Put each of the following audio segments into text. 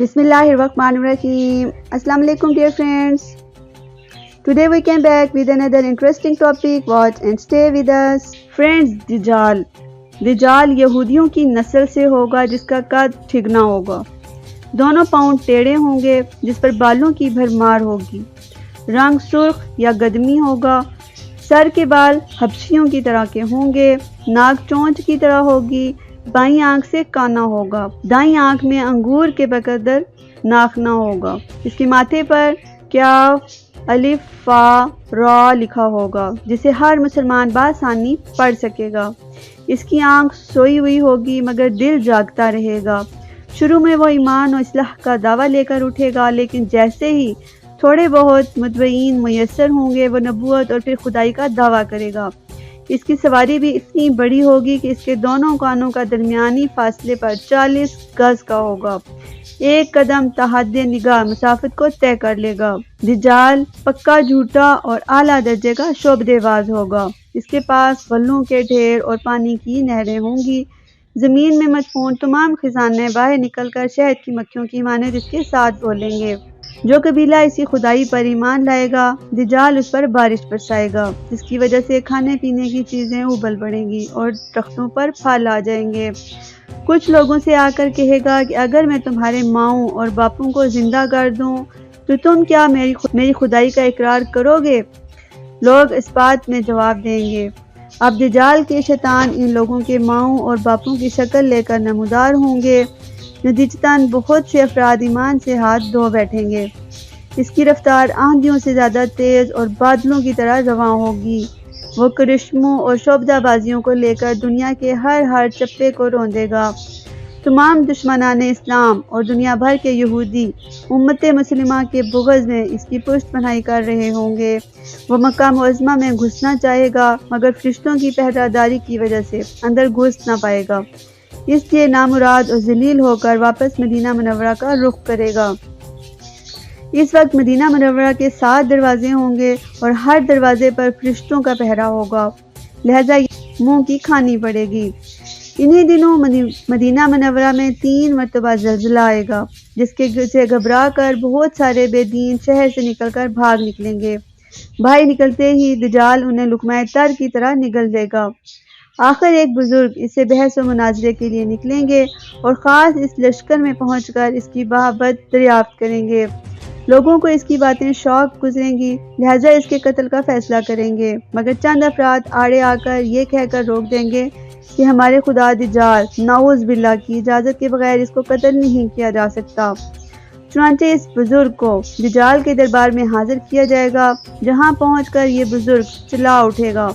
Bismillahirrahmanirrahim. Assalamu alaikum dear friends. Today we came back with another interesting topic. Watch and stay with us. Friends, दजाल यहूदियों की नस्ल से होगा जिसका कद ठिगना होगा, दोनों पाँव टेढ़े होंगे, जिस पर बालों की भरमार होगी, रंग सुर्ख या गदमी होगा, सर के बाल हबशियों की तरह के होंगे, नाक चोंच की तरह होगी, बाईं आंख से काना होगा, दाईं आंख में अंगूर के बकदर नाखना होगा, इसके माथे पर क्या अलिफ फा रा लिखा होगा जिसे हर मुसलमान बासानी पढ़ सकेगा। इसकी आंख सोई हुई होगी मगर दिल जागता रहेगा। शुरू में वो ईमान और इस्लाह का दावा लेकर उठेगा, लेकिन जैसे ही थोड़े बहुत मुतबईन मुयस्सर होंगे वो नबूवत और फिर खुदाई का दावा करेगा। इसकी सवारी भी इतनी बड़ी होगी कि इसके दोनों कानों का दरमियानी फासले पर 40 गज का होगा। एक कदम तहद्दे निगाह मुसाफत को तय कर लेगा। दजाल पक्का झूठा और आला दर्जे का शोबदेबाज होगा। इसके पास गल्लों के ढेर और पानी की नहरें होंगी। ज़मीन में मदफून तमाम खजाने बाहर निकलकर शहद की मक्खियों की मानद इसके साथ बोलेंगे। जो कबीला इसी खुदाई पर ईमान लाएगा, दजाल उस पर बारिश बरसाएगा, जिसकी वजह से खाने पीने की चीज़ें उबल पड़ेंगी और दरख्तों पर फल आ जाएंगे। कुछ लोगों से आकर कहेगा कि अगर मैं तुम्हारे माओं और बापों को जिंदा कर दूं तो तुम क्या मेरी खुदाई का इकरार करोगे? लोग इस बात में जवाब देंगे, अब दजाल के शैतान इन लोगों के माओं और बापों की शक्ल लेकर नमूदार होंगे। नतीजतन बहुत से अफराद ईमान से हाथ धो बैठेंगे। इसकी रफ्तार आंधियों से ज़्यादा तेज़ और बादलों की तरह रवां होगी। वो करिश्मों और शोबदाबाजियों को लेकर दुनिया के हर चप्पे को रौंदेगा। तमाम दुश्मनान इस्लाम और दुनिया भर के यहूदी उम्मत मुस्लिमा के बुग़्ज़ में इसकी पुष्ट पनाही कर रहे होंगे। वो मक्का मुअज़्ज़मा में घुसना चाहेगा मगर फरिश्तों की पहरादारी की वजह से अंदर घुस ना पाएगा, इसलिए नामुराद और जलील होकर वापस मदीना मुनव्वरा का रुख करेगा। इस वक्त मदीना मुनव्वरा के 7 दरवाजे होंगे और हर दरवाजे पर फरिश्तों का पहरा होगा, लिहाजा मुंह की खानी पड़ेगी। इन्हीं दिनों मदीना मुनव्वरा में 3 मरतबा ज़लज़ला आएगा, जिसके से घबरा कर बहुत सारे बेदीन शहर से निकलकर भाग निकलेंगे। भाई निकलते ही दजाल उन्हें लुकमाए तर की तरह निगल देगा। आखिर एक बुजुर्ग इससे बहस व मुनाजरे के लिए निकलेंगे और ख़ास इस लश्कर में पहुंचकर इसकी बहाबत दरियाफ्त करेंगे। लोगों को इसकी बातें शौक गुजरेंगी, लिहाजा इसके कत्ल का फैसला करेंगे, मगर चंद अफराद आड़े आकर ये कहकर रोक देंगे कि हमारे खुदा दजाल नाउज़ बिल्लाह की इजाज़त के बगैर इसको कत्ल नहीं किया जा सकता। चुनांचे इस बुजुर्ग को दजाल के दरबार में हाजिर किया जाएगा, जहाँ पहुँचकर ये बुजुर्ग चिल्ला उठेगा,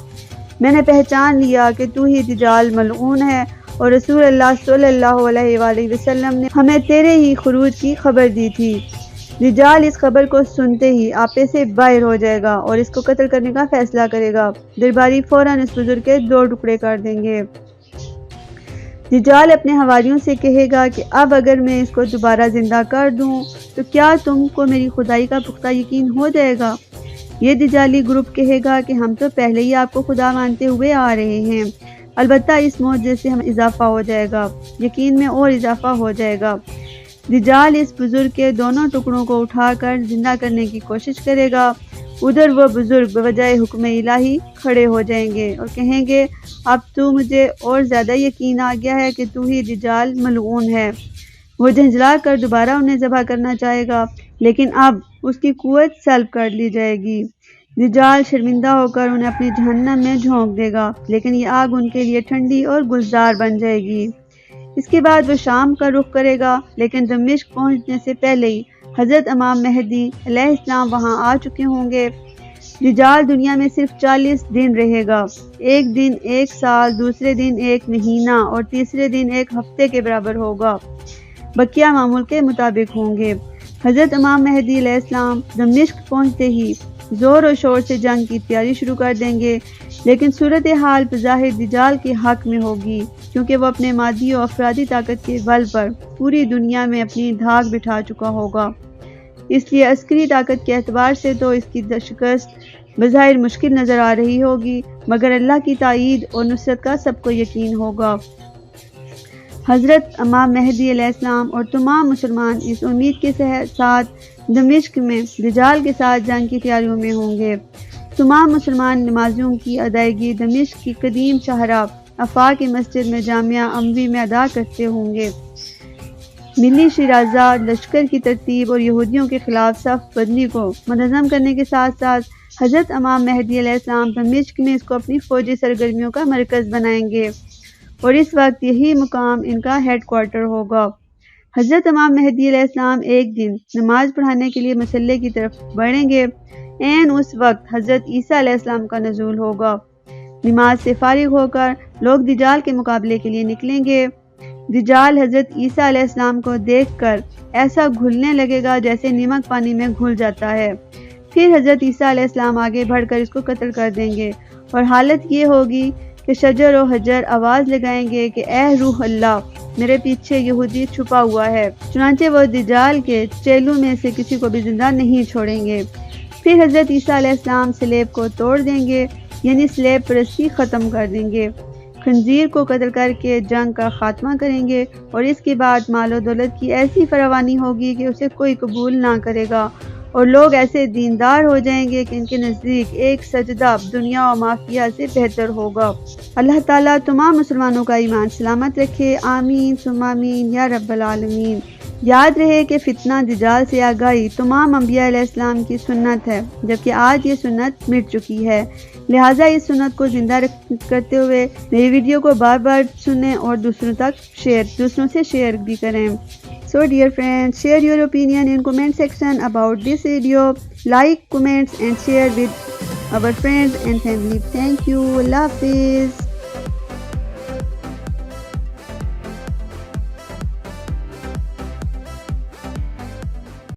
मैंने पहचान लिया कि तू ही दजाल मलऊन है और रसूल अल्लाह सल्लल्लाहु अलैहि वसल्लम ने हमें तेरे ही खुरूज की खबर दी थी। दजाल इस खबर को सुनते ही आपे से बाहर हो जाएगा और इसको कत्ल करने का फैसला करेगा। दरबारी फौरन इस बुजुर्ग के 2 टुकड़े कर देंगे। दजाल अपने हवारियों से कहेगा कि अब अगर मैं इसको दोबारा जिंदा कर दूं तो क्या तुमको मेरी खुदाई का पुख्ता यकीन हो जाएगा? ये दजाली ग्रुप कहेगा कि हम तो पहले ही आपको खुदा मानते हुए आ रहे हैं, अलबत्ता इस मौजे से हम इजाफा हो जाएगा, यकीन में और इजाफा हो जाएगा। दजाल इस बुजुर्ग के दोनों टुकड़ों को उठाकर जिंदा करने की कोशिश करेगा। उधर वो बुजुर्ग बवजह हुक्म इलाही खड़े हो जाएंगे और कहेंगे, अब तो मुझे और ज़्यादा यकीन आ गया है कि तू ही दजाल मलऊन है। वो झंझला कर दोबारा उन्हें ज़बह करना चाहेगा, लेकिन अब उसकी कुव्वत सल्ब कर ली जाएगी। दजाल शर्मिंदा होकर उन्हें अपनी जहन्नम में झोंक देगा, लेकिन ये आग उनके लिए ठंडी और गुलजार बन जाएगी। इसके बाद वो शाम का रुख करेगा, लेकिन दमिश्क पहुंचने से पहले ही हज़रत इमाम मेहदी अलैहिस्सलाम वहां आ चुके होंगे। दजाल दुनिया में सिर्फ 40 दिन रहेगा। एक दिन 1 साल, दूसरे दिन 1 महीना और तीसरे दिन 1 हफ्ते के बराबर होगा। बकिया मामूल के मुताबिक होंगे। हज़रत इमाम मेहदी अलैहिस्सलाम दमिश्क पहुंचते ही ज़ोर और शोर से जंग की तैयारी शुरू कर देंगे, लेकिन सूरत हाल बज़ाहिर दजाल के हक में होगी, क्योंकि वो अपने मादी और अफरादी ताकत के बल पर पूरी दुनिया में अपनी धाक बिठा चुका होगा। इसलिए अस्करी ताकत के एतबार से तो इसकी शिकस्त बज़ाहिर मुश्किल नज़र आ रही होगी, मगर अल्लाह की ताईद और नुसरत का सबको यकीन होगा। حضرت امام مہدی علیہ السلام اور تمام مسلمان اس امید کے ساتھ دمشق میں دجال کے ساتھ جنگ کی تیاریوں میں ہوں گے۔ تمام مسلمان نمازوں کی ادائیگی دمشق کی قدیم شاہراہ آفاق مسجد میں جامعہ اموی میں ادا کرتے ہوں گے۔ ملی شیرازہ لشکر کی ترتیب اور یہودیوں کے خلاف صف بندی کو منظم کرنے کے ساتھ ساتھ حضرت امام مہدی علیہ السلام دمشق میں اس کو اپنی فوجی سرگرمیوں کا مرکز بنائیں گے اور اس وقت یہی مقام ان کا ہیڈ کوارٹر ہوگا۔ حضرت امام مہدی علیہ السلام ایک دن نماز پڑھانے کے لیے مسلح کی طرف بڑھیں گے۔ عین اس وقت حضرت عیسیٰ علیہ السلام کا نزول ہوگا۔ نماز سے فارغ ہو کر لوگ دجال کے مقابلے کے لیے نکلیں گے۔ دجال حضرت عیسیٰ علیہ السلام کو دیکھ کر ایسا گھلنے لگے گا جیسے نمک پانی میں گھل جاتا ہے۔ پھر حضرت عیسیٰ علیہ السلام آگے بڑھ کر اس کو قتل کر دیں گے اور حالت یہ ہوگی کہ شجر و حجر آواز لگائیں گے کہ اے روح اللہ، میرے پیچھے یہودی چھپا ہوا ہے۔ چنانچہ وہ دجال کے چیلوں میں سے کسی کو بھی زندہ نہیں چھوڑیں گے۔ پھر حضرت عیسیٰ علیہ السلام سلیب کو توڑ دیں گے، یعنی سلیب پرستی ختم کر دیں گے۔ خنزیر کو قتل کر کے جنگ کا خاتمہ کریں گے اور اس کے بعد مال و دولت کی ایسی فراوانی ہوگی کہ اسے کوئی قبول نہ کرے گا اور لوگ ایسے دیندار ہو جائیں گے کہ ان کے نزدیک ایک سجدہ دنیا و مافیہ سے بہتر ہوگا۔ اللہ تعالیٰ تمام مسلمانوں کا ایمان سلامت رکھے، آمین ثم آمین یا رب العالمین۔ یاد رہے کہ فتنہ دجال سے آگاہی تمام انبیاء علیہ السلام کی سنت ہے، جبکہ آج یہ سنت مٹ چکی ہے، لہٰذا اس سنت کو زندہ کرتے ہوئے میری ویڈیو کو بار بار سنیں اور دوسروں سے شیئر بھی کریں۔ So dear friends, share your opinion in comment section about this video. Like, comment and share with our friends and family. Thank you. Allah Hafiz.